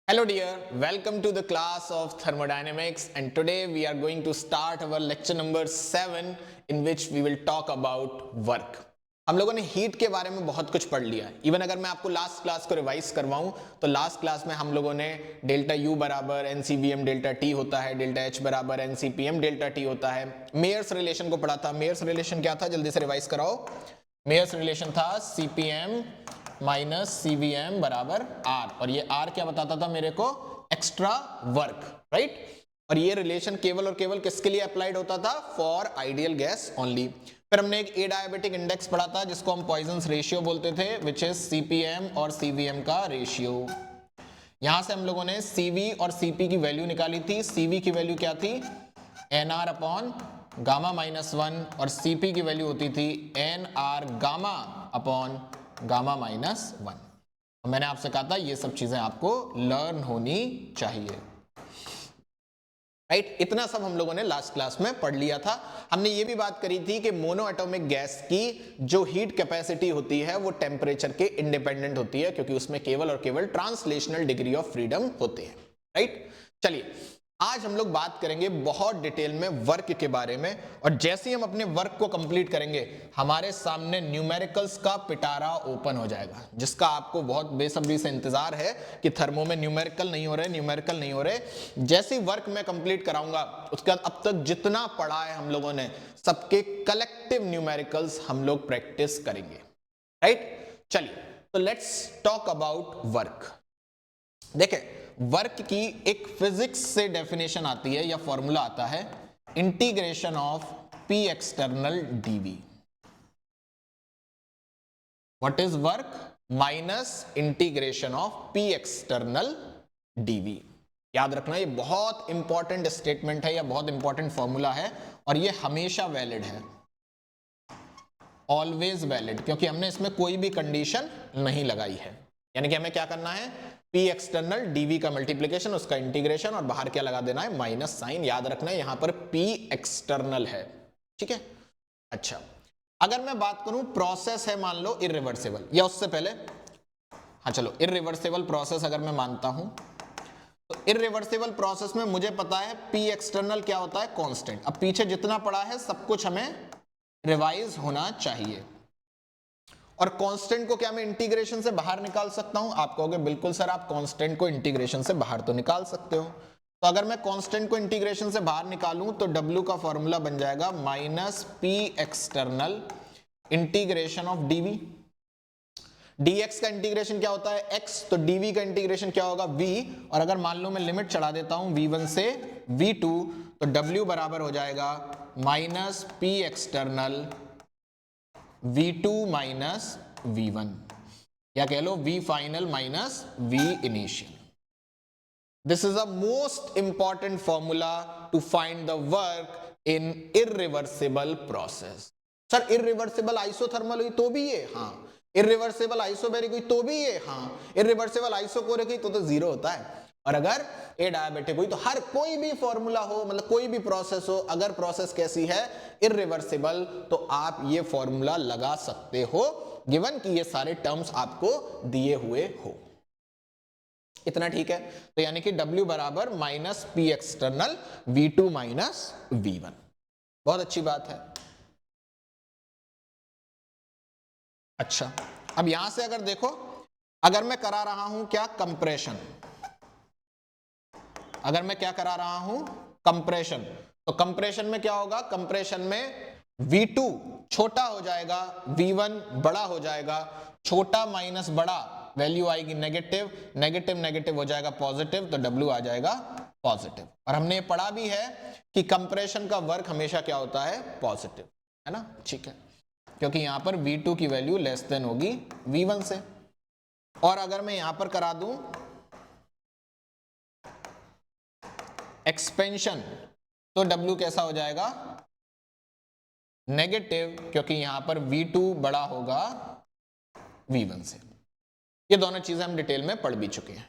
Hello dear, welcome to the class of thermodynamics and today we are going to start our lecture number 7 in which we will talk about work. हम लोगों ने heat के बारे में बहुत कुछ पढ़ लिया। इवन अगर मैं आपको लास्ट क्लास को रिवाइज करवाऊं तो लास्ट क्लास में हम लोगों ने डेल्टा यू बराबर एनसीवीएम डेल्टा टी होता है, डेल्टा एच बराबर एनसीपीएम डेल्टा टी होता है, मेयर्स रिलेशन को पढ़ा था। मेयर्स रिलेशन क्या था, जल्दी से रिवाइज कराओ। मेयर्स रिलेशन था सीपीएम माइनस सीवीएम बराबर आर, और ये आर क्या बताता था मेरे को, एक्स्ट्रा वर्क, राइट। और ये रिलेशन केवल और केवल किसके लिए अप्लाइड होता था, फॉर आइडियल गैस ओनली। फिर हमने एक एडायाबेटिक इंडेक्स पढ़ा था जिसको हम पॉइजन्स रेशियो बोलते थे, विच इज सीपीएम और सीवीएम का रेशियो। यहां से हम लोगों ने सीवी और सीपी की वैल्यू निकाली थी। सीवी की वैल्यू क्या थी, n R upon gamma minus 1, और सीपी की वैल्यू होती थी n R gamma upon gamma minus 1। मैंने आपसे कहा था ये सब चीजें आपको लर्न होनी चाहिए, राइट। इतना सब हम लोगों ने लास्ट क्लास में पढ़ लिया था। हमने ये भी बात करी थी कि मोनो एटॉमिक गैस की जो हीट कैपेसिटी होती है वो टेम्परेचर के इंडिपेंडेंट होती है, क्योंकि उसमें केवल और केवल ट्रांसलेशनल डिग्री ऑफ फ्रीडम होते हैं, राइट। चलिए आज हम लोग बात करेंगे बहुत डिटेल में वर्क के बारे में, और जैसे ही हम अपने वर्क को कंप्लीट करेंगे हमारे सामने न्यूमेरिकल्स का पिटारा ओपन हो जाएगा, जिसका आपको बहुत बेसब्री से इंतजार है कि थर्मो में न्यूमेरिकल नहीं हो रहे, न्यूमेरिकल नहीं हो रहे। जैसे ही वर्क मैं कंप्लीट कराऊंगा उसके बाद अब तक जितना पढ़ा है हम लोगों ने सबके कलेक्टिव न्यूमेरिकल्स हम लोग प्रैक्टिस करेंगे, राइट। चलिए तो लेट्स टॉक अबाउट वर्क। देखें, वर्क की एक फिजिक्स से डेफिनेशन आती है या फॉर्मूला आता है, integration of P external DV. What is work, minus integration of P external DV. याद रखना ये बहुत इंपॉर्टेंट स्टेटमेंट है या बहुत इंपॉर्टेंट फॉर्मूला है, और ये हमेशा वैलिड है, ऑलवेज वैलिड, क्योंकि हमने इसमें कोई भी कंडीशन नहीं लगाई है। यानी कि हमें क्या करना है, पी एक्सटर्नल डीवी का मल्टीप्लिकेशन, उसका इंटीग्रेशन, और बाहर क्या लगा देना है, माइनस साइन। याद रखना है यहां पर पी एक्सटर्नल है, ठीक है। अच्छा, अगर मैं बात करूं प्रोसेस है मान लो इररिवर्सिबल, या उससे पहले हाँ चलो इररिवर्सिबल प्रोसेस अगर मैं मानता हूं तो इररिवर्सिबल प्रोसेस में मुझे पता है पी एक्सटर्नल क्या होता है, कांस्टेंट। अब पीछे जितना पड़ा है सब कुछ हमें रिवाइज होना चाहिए, और कांस्टेंट को क्या मैं इंटीग्रेशन से बाहर निकाल सकता हूं। आप कहोगे बिल्कुल सर आप कांस्टेंट को इंटीग्रेशन से बाहर तो निकाल सकते हो। तो अगर मैं कांस्टेंट को इंटीग्रेशन से बाहर निकालूं तो W का फॉर्मूला बन जाएगा minus P external integration of DV. dx का इंटीग्रेशन क्या होता है, x, तो dv का इंटीग्रेशन क्या होगा, v। और अगर मान लो मैं लिमिट चढ़ा देता हूं v1 से v2 तो W बराबर हो जाएगा minus P external v2 minus v1, या कह लो v final minus v initial. This is a most important formula to find the work in irreversible process. Sir irreversible isothermal हुई तो भी ये, हाँ। इररिवर्सिबल आइसोबैरिक हुई तो भी ये, हाँ। इररिवर्सिबल आइसोकोरिक हुई तो जीरो होता है। और अगर ए डायबिटिक हुई तो हर कोई भी फॉर्मूला हो, मतलब कोई भी प्रोसेस हो, अगर प्रोसेस कैसी है, इररिवर्सिबल, तो आप ये फॉर्मूला लगा सकते हो, गिवन कि ये सारे टर्म्स आपको दिए हुए हो। इतना ठीक है। तो यानी कि W बराबर minus P external V2 minus V1। बहुत अच्छी बात है। अच्छा, अब यहां से अगर देखो, अगर मैं करा रहा हूं क्या, कंप्रेशन, अगर मैं क्या करा रहा हूं, कंप्रेशन, तो कंप्रेशन में क्या होगा, कंप्रेशन में V2 छोटा हो जाएगा, V1 बड़ा हो जाएगा। छोटा माइनस बड़ा वैल्यू आएगी नेगेटिव, नेगेटिव नेगेटिव हो जाएगा पॉजिटिव, तो W आ जाएगा पॉजिटिव। और हमने पढ़ा भी है कि कंप्रेशन का वर्क हमेशा क्या होता है, पॉजिटिव, है ना, ठीक है, क्योंकि यहां पर V2 की वैल्यू लेस देन होगी V1 से। और अगर मैं यहां पर करा दूं एक्सपेंशन, तो W कैसा हो जाएगा, नेगेटिव, क्योंकि यहां पर V2 बड़ा होगा V1 से। ये दोनों चीजें हम डिटेल में पढ़ भी चुके हैं।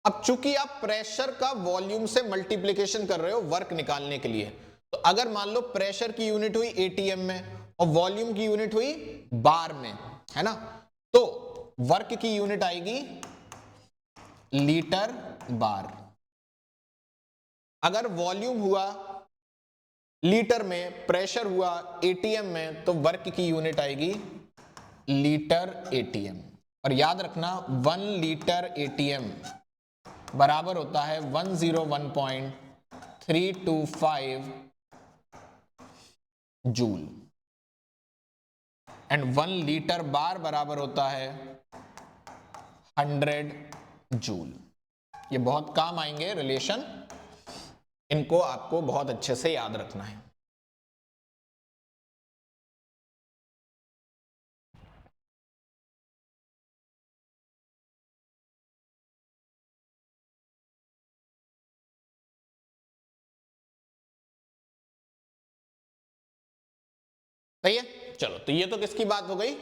अब चूंकि आप प्रेशर का वॉल्यूम से मल्टीप्लिकेशन कर रहे हो वर्क निकालने के लिए, तो अगर मान लो प्रेशर की यूनिट हुई एटीएम में और वॉल्यूम की यूनिट हुई बार में, है ना। तो वर्क की यूनिट आएगी लीटर बार। अगर वॉल्यूम हुआ लीटर में, प्रेशर हुआ एटीएम में, तो वर्क की यूनिट आएगी लीटर एटीएम। और याद रखना 1 लीटर एटीएम बराबर होता है 101.325 जूल, एंड 1 लीटर बार बराबर होता है 100 जूल। ये बहुत काम आएंगे रिलेशन, इनको आपको बहुत अच्छे से याद रखना है। सही है, चलो तो ये तो किसकी बात हो गई,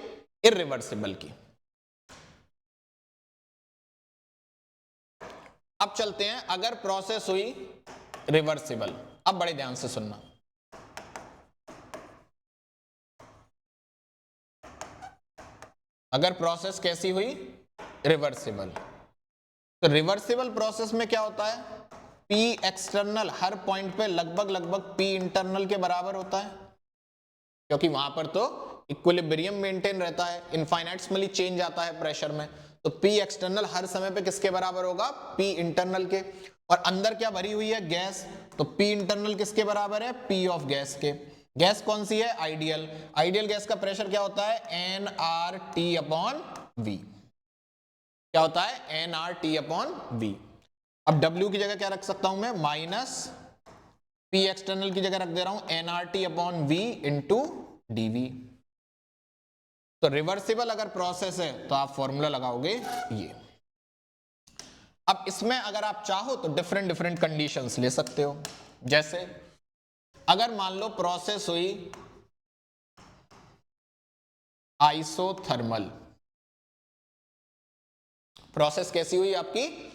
इररिवर्सिबल की। अब चलते हैं अगर प्रोसेस हुई रिवर्सिबल। अब बड़े ध्यान से सुनना, अगर प्रोसेस कैसी हुई, रिवर्सिबल। तो रिवर्सिबल प्रोसेस में क्या होता है, P एक्सटर्नल हर पॉइंट पे लगभग P इंटरनल के बराबर होता है, क्योंकि वहां पर तो इक्विलिब्रियम मेंटेन रहता है, इनफाइनाइटली चेंज आता है प्रेशर में। तो P एक्सटर्नल हर समय पे किसके बराबर होगा, P इंटरनल के। और अंदर क्या भरी हुई है, गैस, तो P इंटरनल किसके बराबर है, P ऑफ गैस के। गैस कौन सी है, आइडियल। आइडियल गैस का प्रेशर क्या होता है, nRT/V। क्या होता है, nRT/V। अब W की जगह क्या रख सकता हूं मैं, माइनस P एक्सटर्नल की जगह रख दे रहा हूं nRT/V इंटू dV। तो रिवर्सिबल अगर प्रोसेस है तो आप फॉर्मूला लगाओगे ये। अब इसमें अगर आप चाहो तो डिफरेंट डिफरेंट कंडीशंस ले सकते हो। जैसे अगर मान लो प्रोसेस हुई आइसोथर्मल, प्रोसेस कैसी हुई आपकी,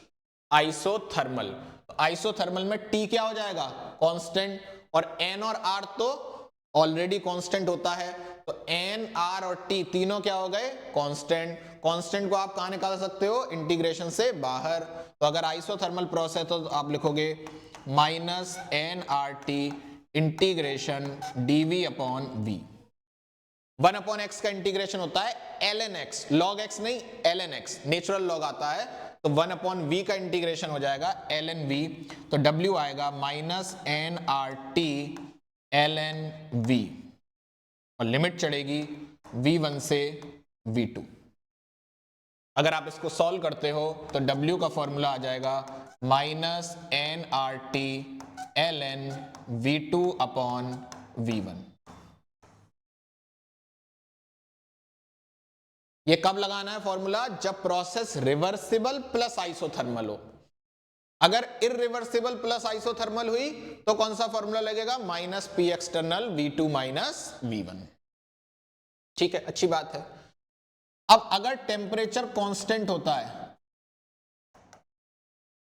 आइसोथर्मल। तो आइसोथर्मल में T क्या हो जाएगा, कांस्टेंट, और N और R तो ऑलरेडी कांस्टेंट होता है। तो N, R और T तीनों क्या हो गए, कांस्टेंट। कांस्टेंट को आप कहां निकाल सकते हो, इंटीग्रेशन से बाहर। तो अगर आइसोथर्मल प्रोसेस तो आप लिखोगे minus nRT integration dV/V। 1/x का इंटीग्रेशन होता है ln x, log x नहीं ln x, नेचुरल लॉग आता है। तो 1/v का इंटीग्रेशन हो जाएगा ln v। तो w आएगा माइनस nRT ln v, और लिमिट चढ़ेगी v1 से v2। अगर आप इसको सॉल्व करते हो तो w का फॉर्मूला आ जाएगा माइनस nRT ln v2/v1। ये कब लगाना है फॉर्मूला, जब प्रोसेस रिवर्सिबल प्लस आइसोथर्मल हो। अगर इररिवर्सिबल प्लस आइसोथर्मल हुई तो कौन सा फॉर्मूला लगेगा, minus P external V2 minus V1। ठीक है, अच्छी बात है। अब अगर टेम्परेचर कांस्टेंट होता है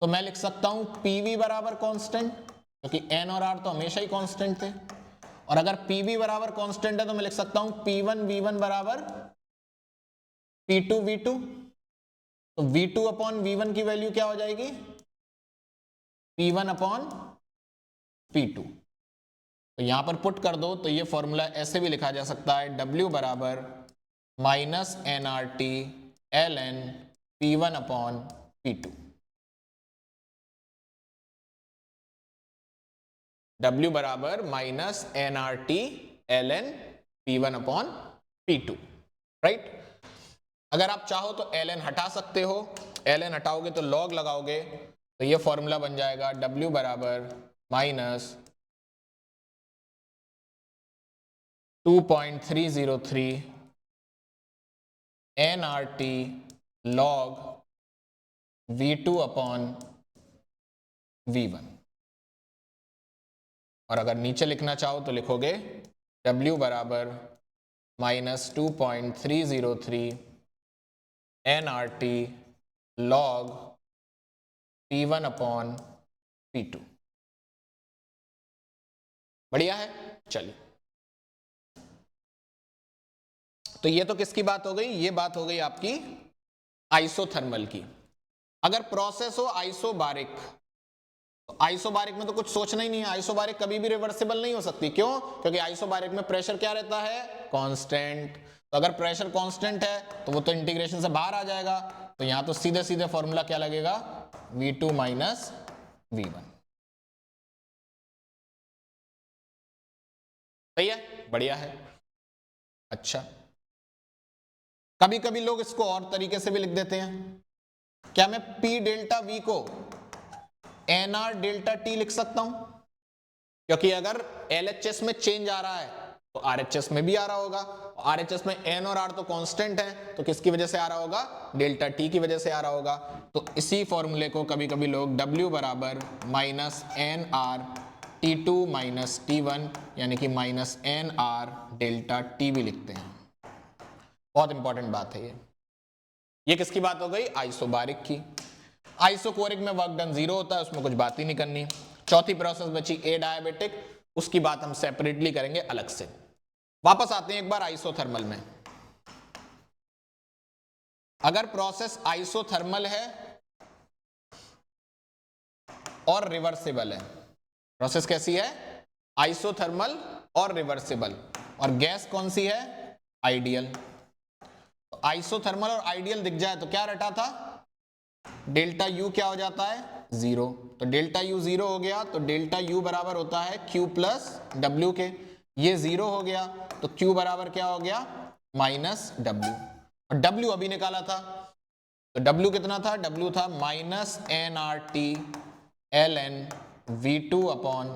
तो मैं लिख सकता हूं PV बराबर कांस्टेंट, क्योंकि N और R तो हमेशा ही कांस्टेंट थे। और अगर PV बराबर कांस्टेंट है तो मैं लिख सकता हूं P1 V1 बराबर P2 V2। तो V2/V1 की वैल्यू क्या हो जाएगी, P1/P2। तो यहां पर पुट कर दो तो ये फॉर्मूला ऐसे भी लिखा जा सकता है, W बराबर minus nRT ln P1/P2। W बराबर minus nRT ln P1/P2, right. अगर आप चाहो तो ln हटा सकते हो, ln हटाओगे तो log लगाओगे, तो ये फॉर्मूला बन जाएगा W बराबर माइनस 2.303 nRT log V2/V1। और अगर नीचे लिखना चाहो तो लिखोगे W बराबर माइनस 2.303 nRT log P1/P2। बढ़िया है, चलिए। तो ये तो किसकी बात हो गई, ये बात हो गई आपकी आइसोथर्मल की। अगर प्रोसेस हो आइसोबारिक, तो आइसोबारिक में तो कुछ सोचना ही नहीं है, आइसोबारिक कभी भी रिवर्सिबल नहीं हो सकती। क्यों? क्योंकि आइसोबारिक में प्रेशर क्या रहता है, कांस्टेंट। तो अगर प्रेशर कांस्टेंट है तो वो तो इंटीग्रेशन से बाहर आ जाएगा। तो यहां तो सीधे सीधे फॉर्मूला क्या लगेगा, V2 माइनस V1। सही है, बढ़िया है। अच्छा, कभी कभी लोग इसको और तरीके से भी लिख देते हैं। क्या मैं P डेल्टा V को NR डेल्टा T लिख सकता हूं? क्योंकि अगर LHS में चेंज आ रहा है तो RHS में भी आ रहा होगा। RHS में N और R तो कांस्टेंट है, तो किसकी वजह से आ रहा होगा, डेल्टा T की वजह से आ रहा होगा। तो इसी फॉर्मूले को कभी कभी लोग W बराबर minus NR T2 minus T1 यानी कि माइनस NR डेल्टा T भी लिखते हैं। बहुत इंपॉर्टेंट बात है ये किसकी बात हो गई, आइसोबारिक की। आइसोकोरिक में वर्क डन 0 होता है, उसमें कुछ बात ही नहीं करनी। चौथी प्रोसेस बची ए डायबिटिक, उसकी बात हम सेपरेटली करेंगे अलग से। वापस आते हैं एक बार आइसोथर्मल में। अगर प्रोसेस आइसोथर्मल है और रिवर्सिबल है, प्रोसेस कैसी है, आइसोथर्मल और रिवर्सिबल, और गैस कौन सी है, आइडियल। तो आइसोथर्मल और आइडियल दिख जाए तो क्या रटा था, डेल्टा यू क्या हो जाता है, 0। तो डेल्टा यू 0 हो गया तो डेल्टा यू बराबर होता है Q प्लस डब्ल्यू के। ये 0 हो गया तो Q बराबर क्या हो गया, माइनस डब्ल्यू। और डब्ल्यू अभी निकाला था, तो डब्ल्यू कितना था, डब्ल्यू था minus NRT ln V2 upon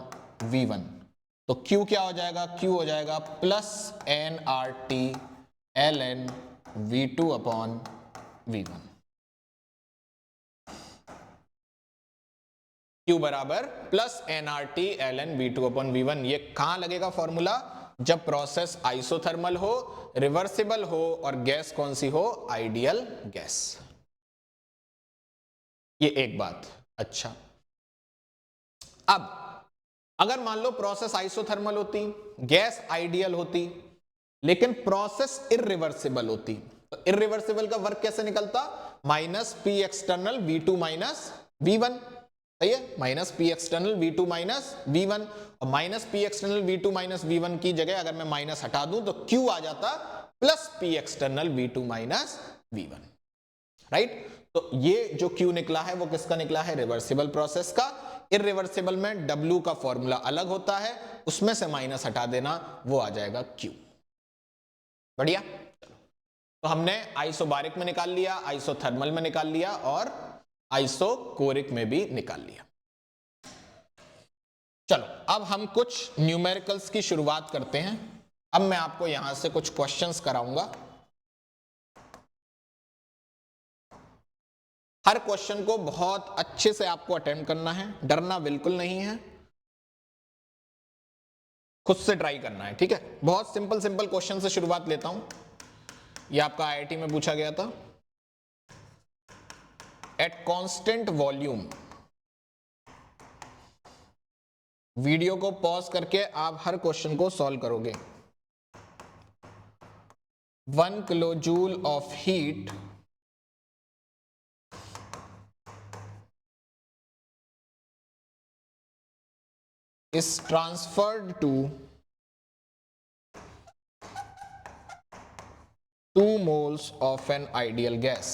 V1। तो Q क्या हो जाएगा, Q हो जाएगा plus NRT ln V2 upon V1। Q बराबर plus NRT ln V2 upon V1। ये कहां लगेगा फॉर्मूला, जब प्रोसेस आइसोथर्मल हो, रिवर्सिबल हो और गैस कौन सी हो, आइडियल गैस। ये एक बात। अच्छा, अब अगर मान लो प्रोसेस आइसोथर्मल होती, गैस आइडियल होती, लेकिन प्रोसेस इररिवर्सिबल होती, तो इररिवर्सिबल का वर्क कैसे निकलता, minus P external V2 minus V1। सही है, minus P external V2 minus V1। और minus P external V2 minus V1 की जगह अगर मैं माइनस हटा दूं तो Q आ जाता plus P external V2 minus V1। Right, तो ये जो Q निकला है वो किसका निकला है, रिवर्सिबल प्रोसेस का। इररिवर्सिबल में W का फॉर्मूला अलग होता है, उसमें से माइनस हटा देना, वो आ जाएगा Q। बढ़िया, तो हमने आइसोबारिक में निकाल लिया, आइसोथर्मल में निकाल लिया और आइसोकोरिक में भी निकाल लिया। चलो अब हम कुछ न्यूमेरिकल्स की शुरुआत करते हैं। अब मैं आपको यहां से कुछ क्वेश्चंस कराऊंगा। हर क्वेश्चन को बहुत अच्छे से आपको अटेम्प्ट करना है, डरना बिल्कुल नहीं है, खुद से ट्राई करना है, ठीक है। बहुत सिंपल सिंपल क्वेश्चन से शुरुआत लेता हूं। ये आपका IIT में पूछा गया था। एट कांस्टेंट वॉल्यूम, वीडियो को पॉज करके आप हर क्वेश्चन को सॉल्व करोगे। 1 kilo joule of heat is transferred to 2 moles of an ideal gas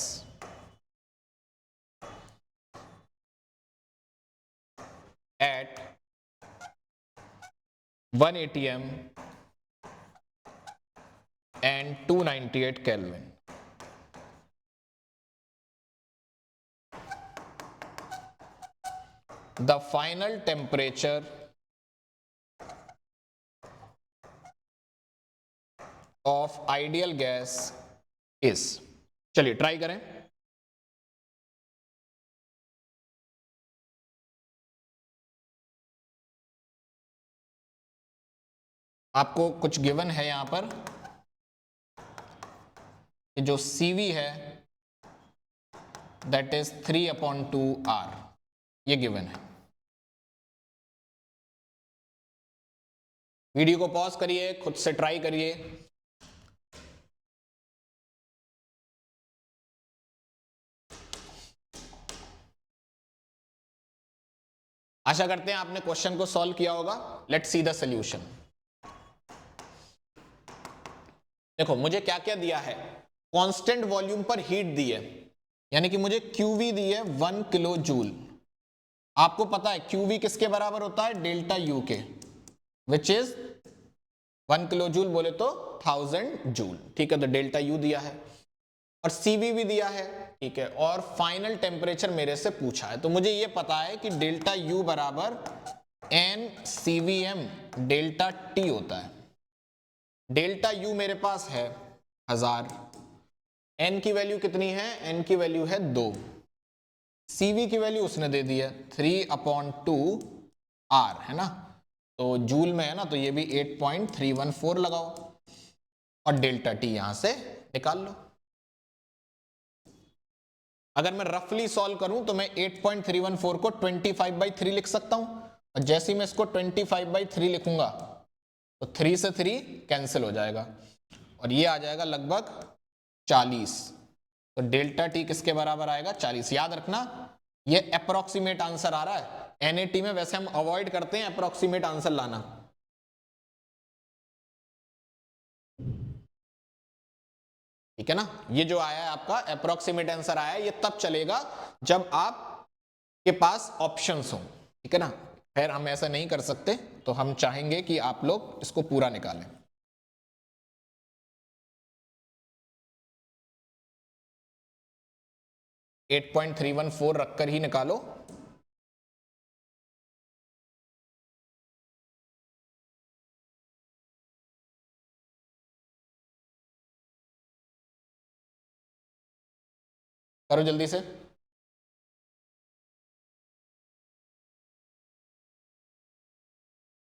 at 1 atm and 298 Kelvin. The final temperature of ideal gas is, चलिए ट्राई करें। आपको कुछ given है यहां पर, जो CV है दैट इज 3/2R, ये गिवन है। वीडियो को पॉज करिए, खुद से ट्राई करिए। आशा करते हैं आपने क्वेश्चन को सॉल्व किया होगा। Let's see the solution. देखो मुझे क्या क्या दिया है, कांस्टेंट वॉल्यूम पर हीट दी है, यानी कि मुझे क्यूवी दी है 1 किलो जूल। आपको पता है क्यूवी किसके बराबर होता है, डेल्टा यू के, विच इज 1 किलो जूल बोले तो 1000 जूल। ठीक है, तो डेल्टा यू दिया है और सीवी भी दिया है। ठीक है, और फाइनल टेम्परेचर मेरे से पूछा है, तो मुझे ये पता है कि डेल्टा यू बराबर एन सीवीएम डेल्टा टी होता है। डेल्टा यू मेरे पास है 1000, एन की वैल्यू कितनी है, एन की वैल्यू है 2, सीवी की वैल्यू उसने दे दी है 3/2 आर, है ना, तो जूल में है ना, तो ये भी 8.314 लगाओ और डेल्टा टी यहां से निकाल लो। अगर मैं रफली सॉल्व करूं तो मैं 8.314 को 25/3 लिख सकता हूं, और जैसे ही मैं इसको 25/3 लिखूंगा तो 3 से 3 कैंसिल हो जाएगा और ये आ जाएगा लगभग 40। तो डेल्टा टी किसके बराबर आएगा, 40। याद रखना ये अप्रोक्सीमेट आंसर आ रहा है, एनएटी में वैसे हम अवॉइड करते हैं अप्रोक्सीमेट आंसर लाना। ठीक है ना, ये जो आया है आपका अप्रोक्सीमेट आंसर आया है, ये तब चलेगा जब आपके पास ऑप्शंस हो। ठीक है ना, खैर हम ऐसा नहीं कर सकते, तो हम चाहेंगे कि आप लोग इसको पूरा निकालें। एट 8.314 रखकर ही निकालो। करो जल्दी से।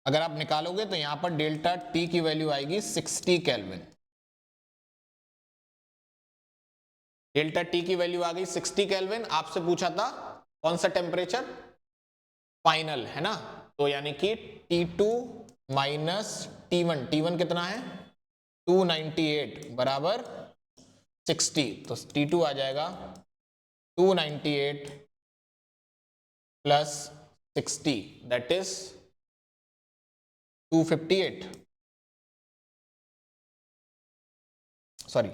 अगर आप निकालोगे तो यहां पर डेल्टा टी की वैल्यू आएगी 60 केल्विन। डेल्टा टी की वैल्यू आ गई 60 केल्विन। आपसे पूछा था कौन सा टेम्परेचर, फाइनल, है ना, तो यानी कि T2 माइनस T1, T1 कितना है 298 बराबर 60, तो T2 आ जाएगा 298 plus 60 that is 258, sorry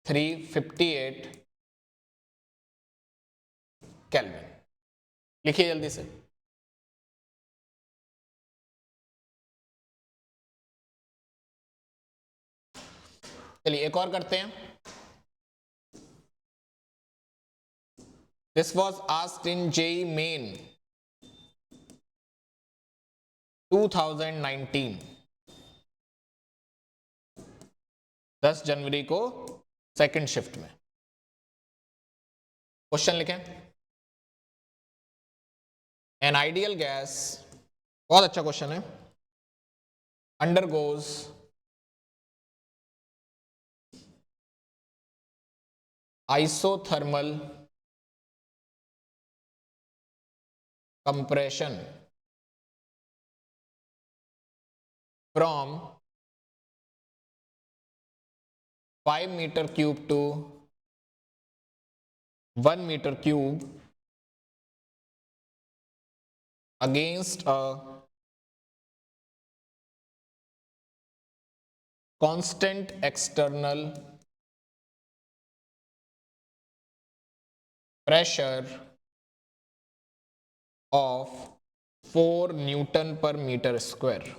358 kelvin. लिखिए जल्दी से। चलिए एक और करते हैं। This was asked in JEE main 2019, 10 जनवरी को सेकंड शिफ्ट में। क्वेश्चन लिखें, एन आइडियल गैस, बहुत अच्छा क्वेश्चन है, undergoes isothermal compression from 5 meter cube to 1 meter cube against a constant external pressure of 4 Newton per meter square।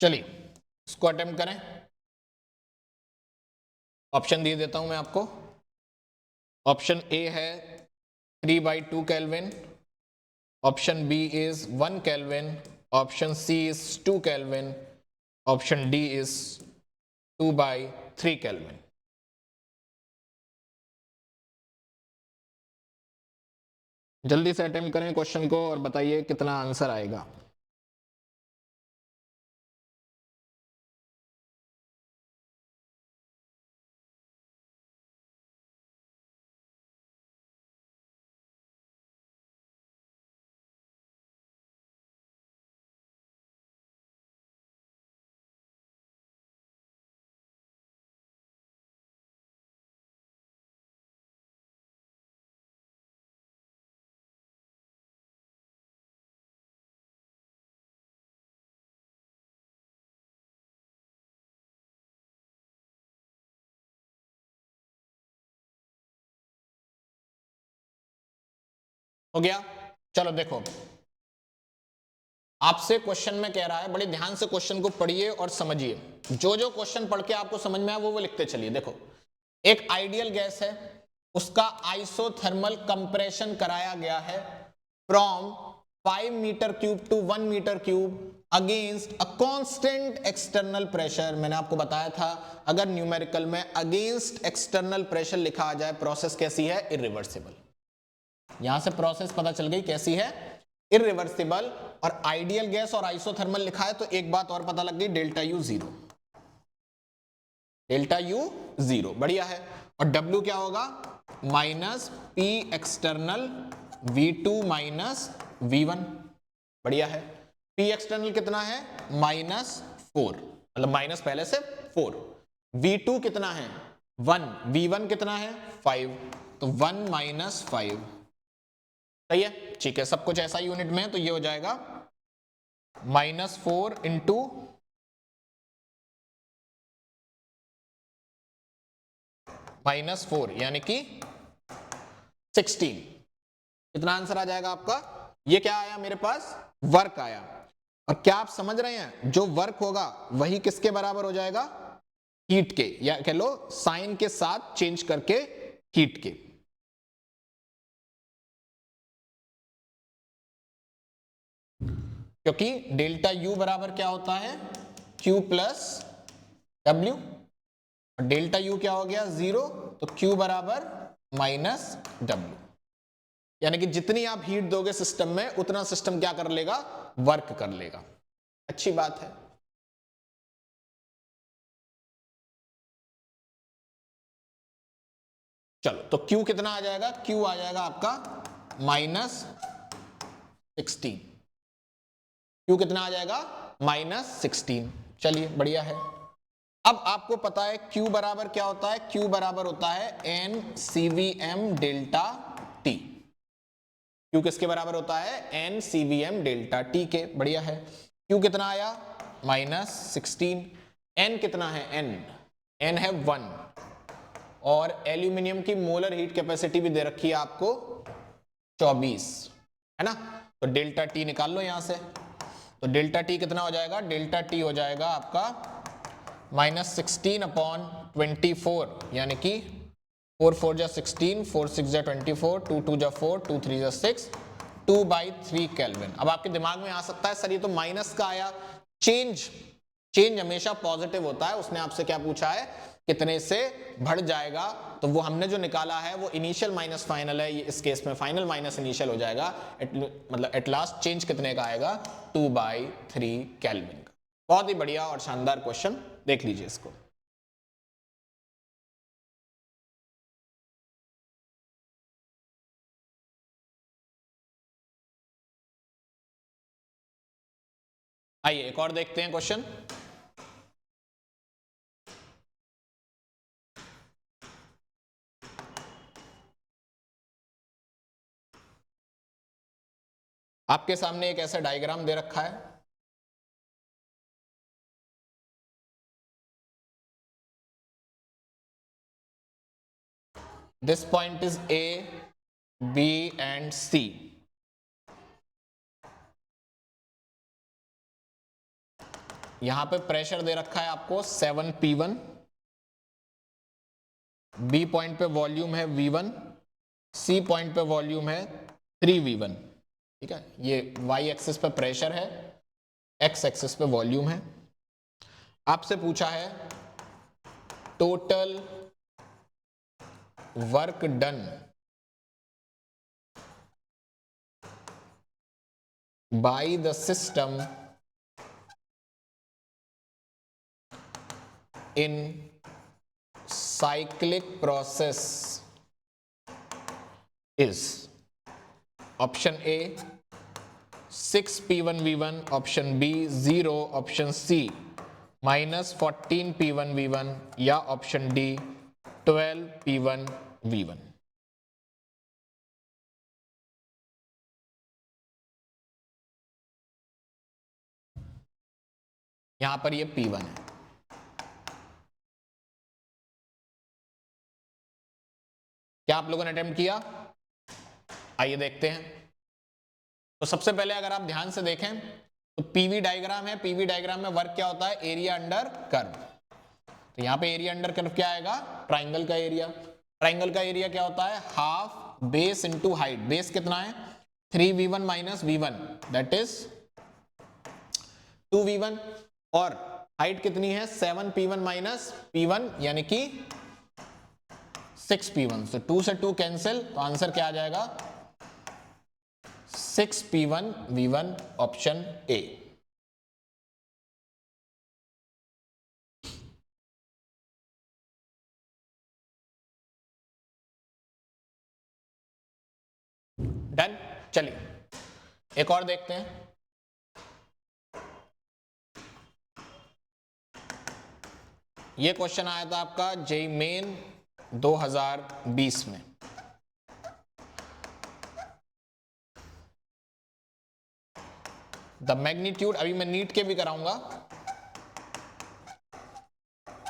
चलिए इसको attempt करें। ऑप्शन दे देता हूं मैं आपको। ऑप्शन ए है 3/2 kelvin, option B is 1 kelvin, option C is 2 kelvin, option D is 2/3 kelvin. जल्दी से अटेम्प्ट करें क्वेश्चन को और बताइए कितना आंसर आएगा। हो गया? चलो देखो, आपसे क्वेश्चन में कह रहा है, बड़े ध्यान से क्वेश्चन को पढ़िए और समझिए। जो जो क्वेश्चन पढ़ के आपको समझ में आए वो लिखते चलिए। देखो, एक आइडियल गैस है, उसका आइसोथर्मल कंप्रेशन कराया गया है from 5 metre cube to 1 metre cube against a constant external pressure. मैंने आपको बताया था, अगर न्यूमेरिकल में अगेंस्ट एक्सटर्नल प्रेशर लिखा आ जाए, प्रोसेस कैसी है? इरिवर्सिबल। यहां से प्रोसेस पता चल गई कैसी है? इरिवर्सिबल। और आइडियल गैस और आइसोथर्मल लिखा है तो एक बात और पता लग गई, delta U zero, delta U zero. बढ़िया है। और W क्या होगा? Minus P external V2 minus V1। बढ़िया है। P एक्सटर्नल कितना है? -4, मतलब माइनस पहले से 4। V2 कितना है? 1। V1 कितना है? 5। तो 1 माइनस 5। सही है? ठीक है, सब कुछ ऐसा यूनिट में है तो ये हो जाएगा -4 इंटू -4 यानी कि 16। कितना आंसर आ जाएगा आपका? ये क्या आया मेरे पास? वर्क आया। और क्या आप समझ रहे हैं, जो वर्क होगा वही किसके बराबर हो जाएगा? हीट के, या कह लो साइन के साथ चेंज करके हीट के। क्योंकि डेल्टा यू बराबर क्या होता है? Q plus W। Delta U क्या हो गया? 0। तो Q बराबर -W। यानी कि जितनी आप हीट दोगे सिस्टम में, उतना सिस्टम क्या कर लेगा? वर्क कर लेगा। अच्छी बात है। चलो, तो Q कितना आ जाएगा? Q आ जाएगा आपका -16। Q कितना आ जाएगा? -16। चलिए बढ़िया है। अब आपको पता है Q बराबर क्या होता है? Q बराबर होता है NCVM डेल्टा T। Q किसके बराबर होता है? NCVM डेल्टा T के। बढ़िया है। Q कितना आया? -16। N कितना है? N है 1। और एल्यूमिनियम की मोलर हीट कैपेसिटी भी दे रखी है आपको 24, है ना? तो डेल्टा टी निकाल लो यहां से। तो डेल्टा टी कितना हो जाएगा? डेल्टा टी हो जाएगा आपका -16/24, यानी कि 4 4 जा 16, 4 6 जा 24, 2 2 जा 4, 2 3 जा 6, 2/3 केल्विन। अब आपके दिमाग में आ सकता है सर ये तो माइनस का आया। चेंज हमेशा पॉजिटिव होता है। उसने आपसे क्या पूछा है? कितने से बढ़ जाएगा? तो वो हमने जो निकाला है वो इनिशियल माइनस फाइनल है। इस केस में फाइनल माइनस इनिशियल हो जाएगा। मतलब एट लास्ट चेंज कितने का आएगा? 2/3 केल्विन का। बहुत ही बढ़िया और शानदार क्वेश्चन, देख लीजिए इसको। आइए एक और देखते हैं क्वेश्चन। आपके सामने एक ऐसा डायग्राम दे रखा है। This point is A, B and C. यहां पे प्रेशर दे रखा है आपको 7P1, बी पॉइंट पे वॉल्यूम है V1, सी पॉइंट पे वॉल्यूम है 3V1। ठीक है, ये वाई एक्सिस पे प्रेशर है, एक्स एक्सिस पे वॉल्यूम है। आपसे पूछा है total work done by the system in cyclic process is option A 6P1V1, option B 0, option C -14P1V1 या option D 12P1V1। यहां पर ये P1 है। क्या आप लोगों ने अटेम्प्ट किया? आइए देखते हैं। तो सबसे पहले अगर आप ध्यान से देखें तो पीवी डायग्राम है, पीवी डायग्राम में वर्क क्या होता है? Area under curve. तो यहां पे एरिया अंडर कर्व क्या आएगा? ट्राइंगल का एरिया। ट्राइंगल का एरिया क्या होता है? Half base into height. Base कितना है? 3V1 minus V1 that is 2V1, और हाइट कितनी है? 7P1 माइनस P1 यानी कि 6P1। तो 2 से 2 कैंसिल, तो आंसर क्या आ जाएगा? 6P1V1 option A. डन। चलिए एक और देखते हैं। ये क्वेश्चन आया था आपका जेईई मेन 2020 में। द मैग्नीट्यूड, अभी मैं नीट के भी कराऊंगा,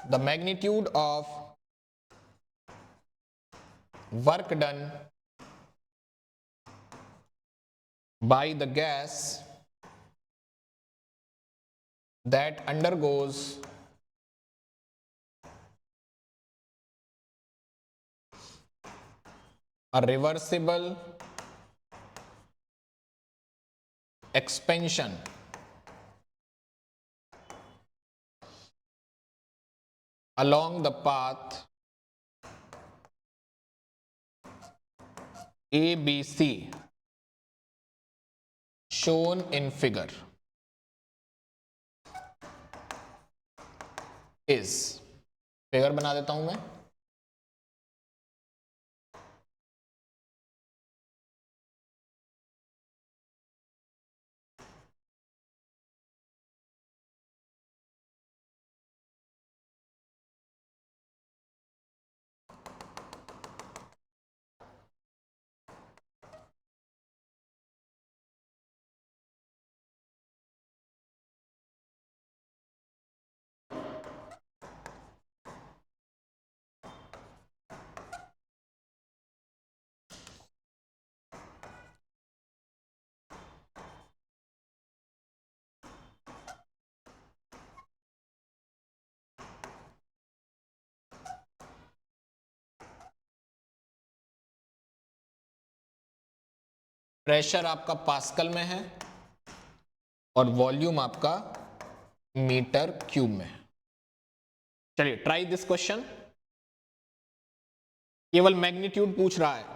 the magnitude of work done by the gas that undergoes a reversible expansion along the path ABC shown in figure is, figure बना देता हूं मैं। प्रेशर आपका पास्कल में है और वॉल्यूम आपका मीटर क्यूब में है। चलिए ट्राई दिस क्वेश्चन। केवल मैग्नीट्यूड पूछ रहा है।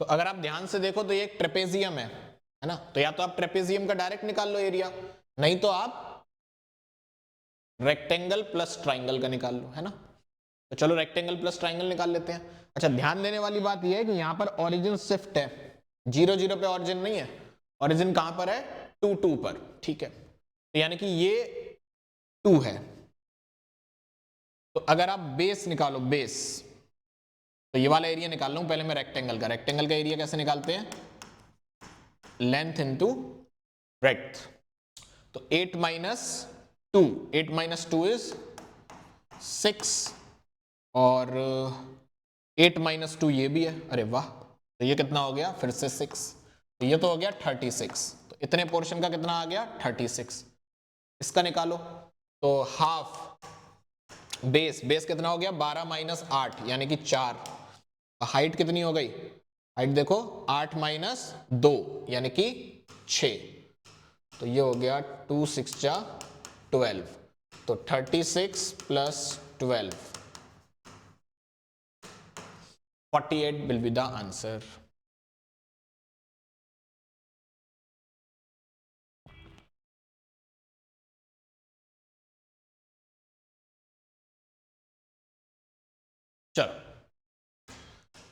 तो अगर आप ध्यान से देखो तो ये एक ट्रेपेजियम है ना? तो या तो आप ट्रेपेजियम का डायरेक्ट निकाल लो एरिया, नहीं तो आप रेक्टेंगल प्लस ट्राइंगल का निकाल लो, है ना? तो चलो रेक्टेंगल प्लस ट्राइंगल निकाल लेते हैं। अच्छा, ध्यान देने वाली बात यह है कि यहां पर ओरिजिन शिफ्ट है, 0 0 पे ओरिजिन नहीं है। ओरिजिन कहां पर है? 2 पर, ठीक है। तो यानी कि ये 2 है। तो अगर आप बेस निकालो, बेस, तो ये वाला एरिया निकाल लूं पहले मैं रेक्टेंगल का। रेक्टेंगल का एरिया कैसे निकालते हैं? Length into breadth. तो 8 माइनस 2, 8 माइनस 2 इज 6, और 8 माइनस 2 ये भी है। अरे वाह, तो ये कितना हो गया? फिर से 6, तो ये तो हो गया 36। तो इतने पोर्शन का कितना आ गया? 36। इसका निकालो, तो हाफ बेस, बेस कितना हो गया? 12 माइनस 8 यानी कि 4। हाइट कितनी हो गई? हाइट देखो, 8 माइनस 2 यानी कि 6। तो ये हो गया 2 6 जा 12। तो 36 plus 12, 48 will be the answer. चलो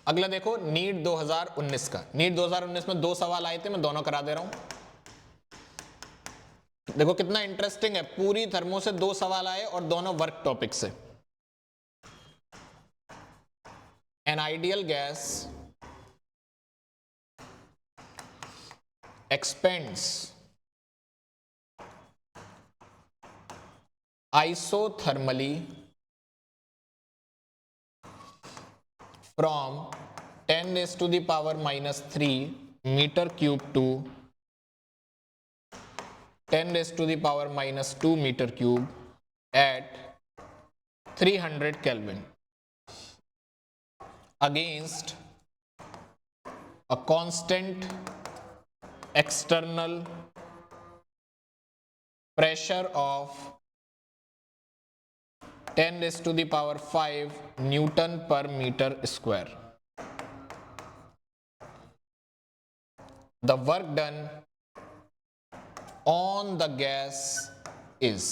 अगला देखो, नीट 2019 का। नीट 2019 में 2 सवाल आए थे, मैं दोनों करा दे रहा हूं। देखो कितना इंटरेस्टिंग है, पूरी थर्मो से 2 सवाल आए और दोनों वर्क टॉपिक से। N ideal gas expands isothermally from 10 raised to the power minus 3 meter cube to 10 raised to the power minus 2 meter cube at 300 Kelvin against a constant external pressure of 10 raised to the power 5 Newton per meter square. The work done on the gas is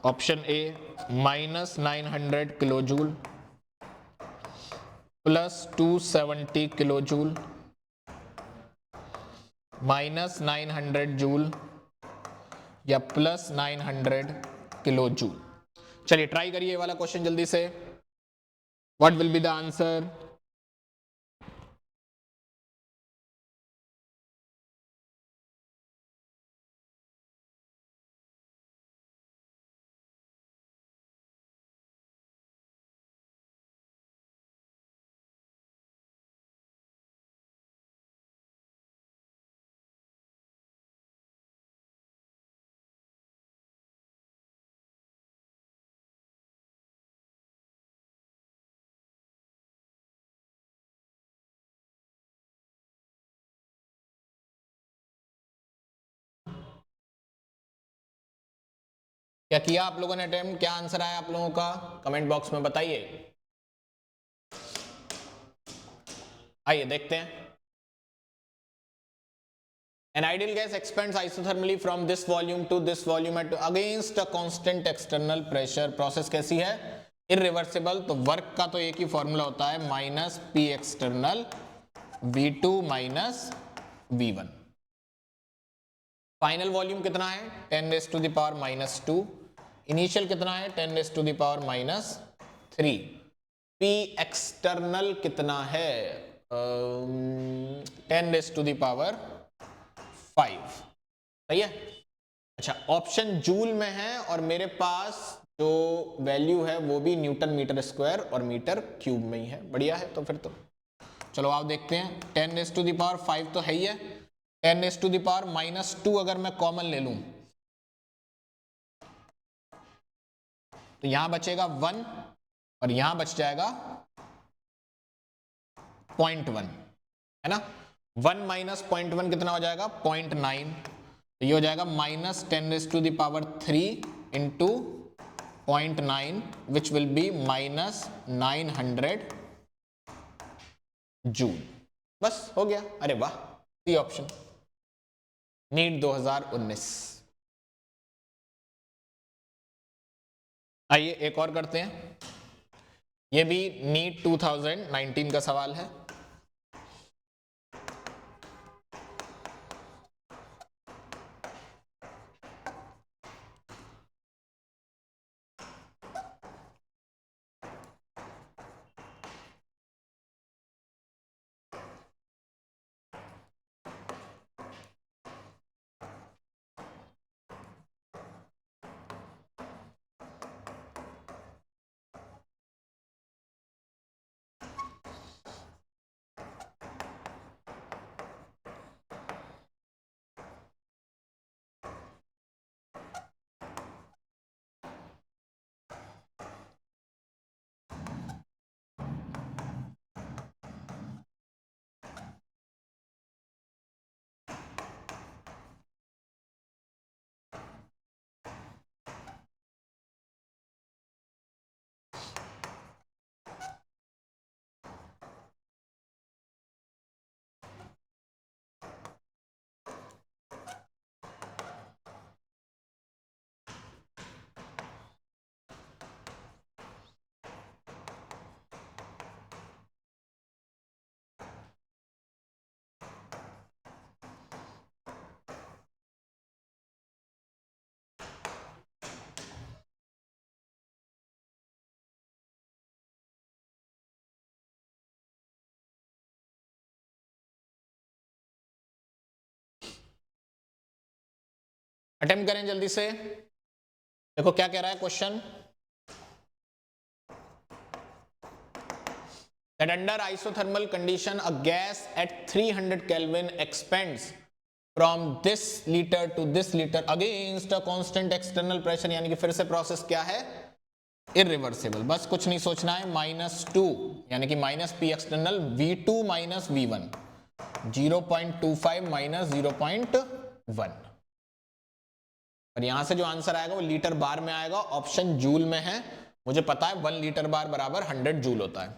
option A minus 900 kilojoule plus 270 kilojoule minus 900 joule या plus 900 kilo joule. चलिए try करिए ये वाला question जल्दी से। What will be the answer? क्या किया आप लोगों ने अटेम्प्ट? क्या आंसर आया आप लोगों का? कमेंट बॉक्स में बताइए। आइए देखते हैं। An ideal gas expands isothermally from this volume to this volume at against a constant external pressure. Process कैसी है? इरिवर्सिबल। तो वर्क का तो एक ही फॉर्मूला होता है, minus P external V2 minus V1। Final volume कितना है? 10 raise to the power minus 2। Initial कितना है? 10 raise to the power minus 3। P external कितना है? 10 रेज़ टू द पावर 5। सही है। अच्छा, ऑप्शन जूल में है और मेरे पास जो वैल्यू है वो भी न्यूटन मीटर स्क्वायर और मीटर क्यूब में ही है। बढ़िया है। तो फिर तो चलो आप देखते हैं। 10 रेज़ टू द पावर 5 तो है ही है। 10 raise to the power minus 2 अगर मैं कॉमन ले लूं तो यहां बचेगा 1 और यहां बच जाएगा 0.1, है ना। 1 माइनस 0.1 कितना हो जाएगा? 0.9। तो ये हो जाएगा minus 10 raise to the power 3 into 0.9 which will be minus 900 joule. बस हो गया। अरे वाह, सी ऑप्शन, नीट 2019। आइए एक और करते हैं। ये भी नीट 2019 का सवाल है। अटेम्प्ट करें जल्दी से। देखो क्या कह रहा है question, that under isothermal condition a gas at 300 Kelvin expands from this liter to this liter against a constant external pressure, यानी कि फिर से प्रोसेस क्या है, इरिवर्सिबल। बस कुछ नहीं सोचना है, -2 यानी कि minus P external V2 minus V1, 0.25 minus 0.1, और यहां से जो आंसर आएगा वो लीटर बार में आएगा, ऑप्शन जूल में है। मुझे पता है 1 लीटर बार बराबर 100 जूल होता है,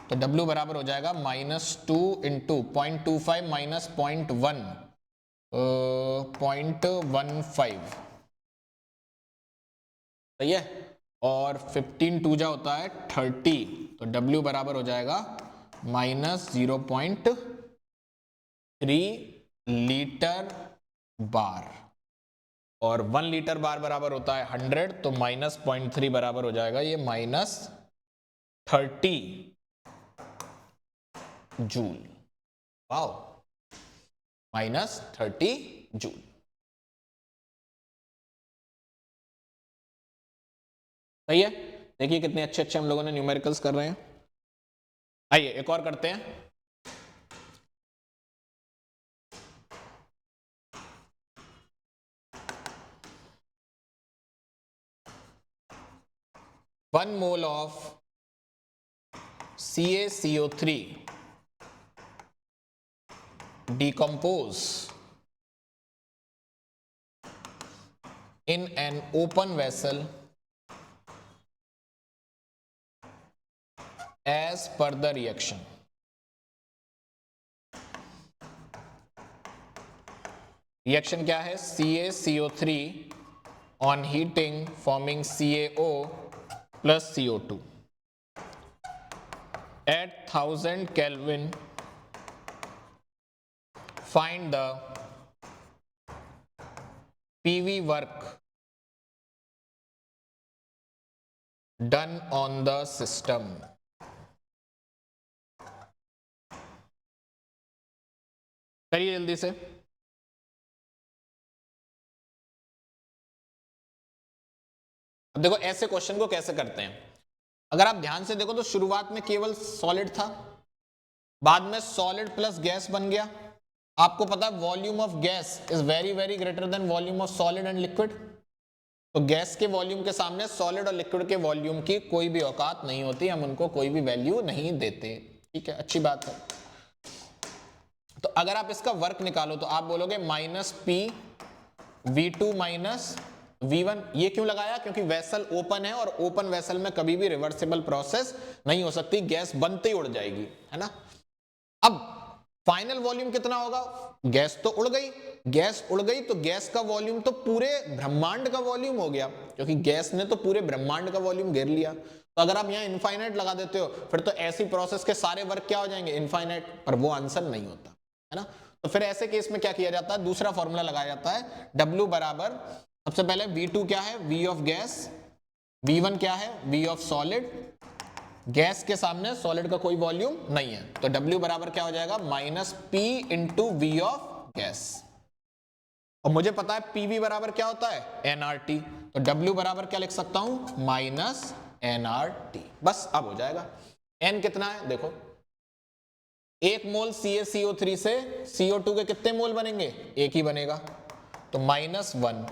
तो W बराबर हो जाएगा -2 इंटू 0.25 माइनस 0.1, 0.15, सही है। और 15 टू जा होता है 30, तो W बराबर हो जाएगा -0.3 लीटर बार, और 1 लीटर बार बराबर होता है 100, तो -0.3 बराबर हो जाएगा ये -30 जूल। Wow, -30 joule. सही है। देखिए कितने अच्छे अच्छे हम लोगों ने न्यूमेरिकल्स कर रहे हैं। आइए एक और करते हैं। One mole of CaCO3 decompose in an open vessel as per the reaction. Reaction क्या है, CaCO3 on heating forming CaO plus CO2 at 1000 Kelvin. Find the PV work done on the system. करिए जल्दी से। अब देखो ऐसे question को कैसे करते हैं। अगर आप ध्यान से देखो तो शुरुआत में केवल सॉलिड था, बाद में सॉलिड प्लस गैस बन गया। आपको पता है volume of gas is very very greater than volume of solid and liquid, तो गैस के वॉल्यूम के सामने सॉलिड और लिक्विड के वॉल्यूम की कोई भी औकात नहीं होती, हम उनको कोई भी वैल्यू नहीं देते। ठीक है, अच्छी बात है। तो अगर आप इसका वर्क निकालो तो आप बोलोगे -P V2 माइनस V1। ये क्यों लगाया, क्योंकि वेसल ओपन है और ओपन वेसल में कभी भी रिवर्सिबल प्रोसेस नहीं हो सकती, गैस बनते ही उड़ जाएगी, है ना। अब फाइनल वॉल्यूम कितना होगा, गैस तो उड़ गई, गैस उड़ गई तो गैस का वॉल्यूम तो पूरे ब्रह्मांड का वॉल्यूम हो गया, क्योंकि गैस ने तो पूरे ब्रह्मांड का वॉल्यूम घेर लिया। तो अगर आप यहां इनफाइनाइट लगा देते हो फिर तो ऐसी प्रोसेस के सारे वर्क क्या हो जाएंगे, इनफाइनाइट, पर वो आंसर नहीं होता, है ना। तो फिर ऐसे केस में क्या किया जाता है, दूसरा फॉर्मूला लगाया जाता है, W बराबर सबसे पहले V2 क्या है, V ऑफ गैस, V1 क्या है, V ऑफ सॉलिड, गैस के सामने सॉलिड का कोई वॉल्यूम नहीं है, तो W बराबर क्या हो जाएगा, -P into V of gas. और मुझे पता है PV बराबर क्या होता है, nRT, तो W बराबर क्या लिख सकता हूं, -nRT। बस अब हो जाएगा। N कितना है देखो, 1 मोल CaCO3 से CO2 के कितने मोल बनेंगे, एक ही बनेगा, तो -1।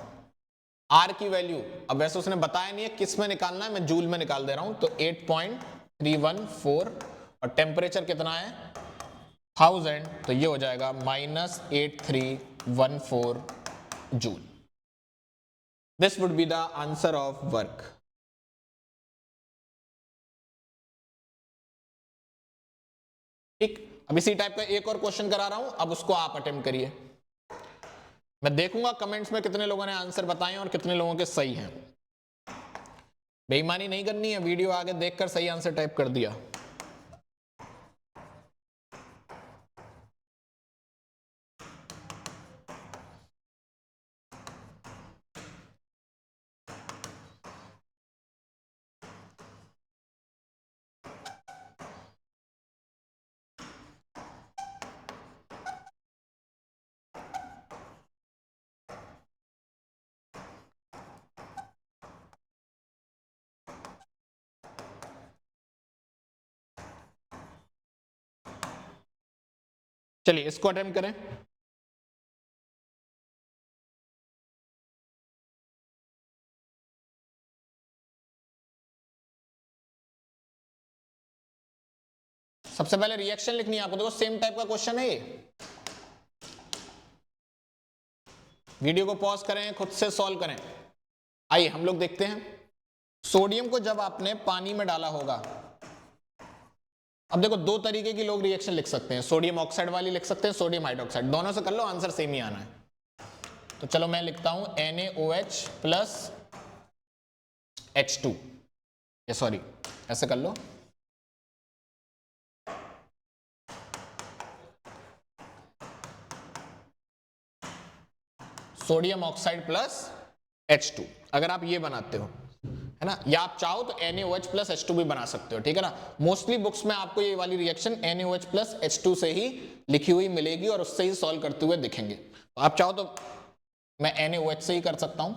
R की वैल्यू अब वैसे उसने बताया नहीं है किस में निकालना है, मैं जूल में निकाल दे रहा हूं, तो 8.314, और टेम्परेचर कितना है 1000, तो ये हो जाएगा -8314 joule. This would be the answer of work. ठीक, अब इसी टाइप का एक और क्वेश्चन करा रहा हूं, अब उसको आप अटेम्प्ट करिए। मैं देखूंगा कमेंट्स में कितने लोगों ने आंसर बताए और कितने लोगों के सही हैं। बेईमानी नहीं करनी है, वीडियो आगे देखकर सही आंसर टाइप कर दिया। चलिए इसको अटेम्प्ट करें। सबसे पहले रिएक्शन लिखनी है आपको, देखो सेम टाइप का क्वेश्चन है ये। वीडियो को पॉज करें, खुद से सॉल्व करें। आइए हम लोग देखते हैं। सोडियम को जब आपने पानी में डाला होगा, अब देखो दो तरीके की लोग रिएक्शन लिख सकते हैं, सोडियम ऑक्साइड वाली लिख सकते हैं, सोडियम हाइड्रोक्साइड, दोनों से कर लो, आंसर सेम ही आना है। तो चलो मैं लिखता हूं NaOH प्लस H2, ये सॉरी ऐसे कर लो, सोडियम ऑक्साइड प्लस H2। अगर आप ये बनाते हो है ना, या आप चाहो तो NaOH प्लस H2 भी बना सकते हो, ठीक है ना। मोस्टली बुक्स में आपको ये वाली रिएक्शन NaOH प्लस H2 से ही लिखी हुई मिलेगी और उससे ही सॉल्व करते हुए दिखेंगे। तो आप चाहो तो मैं NaOH से ही कर सकता हूं।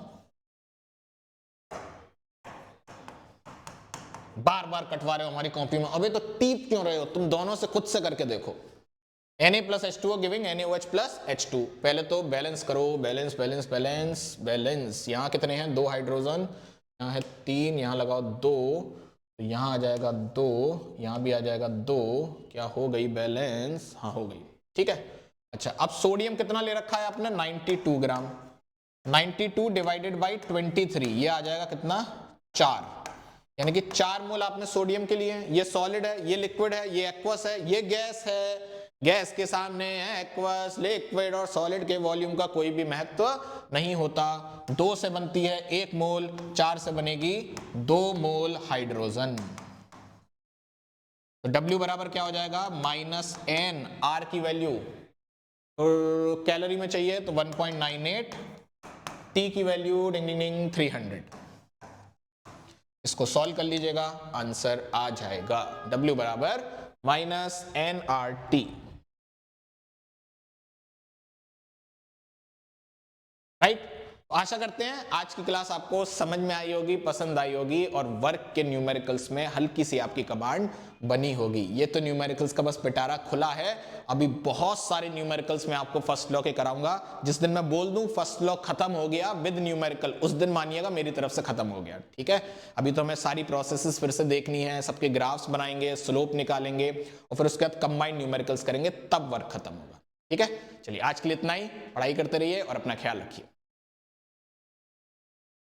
बार बार कटवा रहे हो हमारी कॉपी में, अबे तो टीप क्यों रहे हो, तुम दोनों से खुद से करके देखो। Na plus H2 giving NaOH plus H2। पहले तो बैलेंस करो, बैलेंस बैलेंस बैलेंस बैलेंस। यहाँ कितने हैं, 2 हाइड्रोजन, यहाँ है 3, यहाँ लगाओ 2, तो यहाँ आ जाएगा 2, यहाँ भी आ जाएगा 2, क्या हो गई बैलेंस, हाँ हो गई, ठीक है। अच्छा अब सोडियम कितना ले रखा है आपने, 92 ग्राम, 92 डिवाइडेड बाई 23, ये आ जाएगा कितना, 4, यानी कि 4 मोल आपने सोडियम के लिए। ये सॉलिड है, ये लिक्विड है, ये एक्वस है, ये गैस है। गैस के सामने है एक्वस, लिक्विड और सॉलिड के वॉल्यूम का कोई भी महत्व नहीं होता। 2 से बनती है 1 मोल, 4 से बनेगी 2 मोल हाइड्रोजन। तो W बराबर क्या हो जाएगा, -N, R की वैल्यू और कैलोरी में चाहिए तो 1.98, T की वैल्यू डिंग डिंग डिंग 300। इसको सॉल्व कर लीजिएगा, आंसर आ जाएगा W बराबर -nRT। राइट। आशा करते हैं आज की क्लास आपको समझ में आई होगी, पसंद आई होगी और वर्क के न्यूमेरिकल्स में हल्की सी आपकी कमांड बनी होगी। ये तो न्यूमेरिकल्स का बस पिटारा खुला है, अभी बहुत सारे न्यूमेरिकल्स में आपको फर्स्ट लॉ के कराऊंगा। जिस दिन मैं बोल दूं फर्स्ट लॉ खत्म हो गया विद न्यूमेरिकल, उस दिन मानिएगा मेरी तरफ से खत्म हो गया, ठीक है। अभी तो हमें सारी प्रोसेसेस फिर से देखनी है, सबके ग्राफ्स बनाएंगे, स्लोप निकालेंगे और फिर उसके बाद कंबाइंड न्यूमेरिकल्स करेंगे, तब वर्क खत्म होगा, ठीक है। चलिए आज के लिए इतना ही, पढ़ाई करते रहिए और अपना ख्याल रखिए।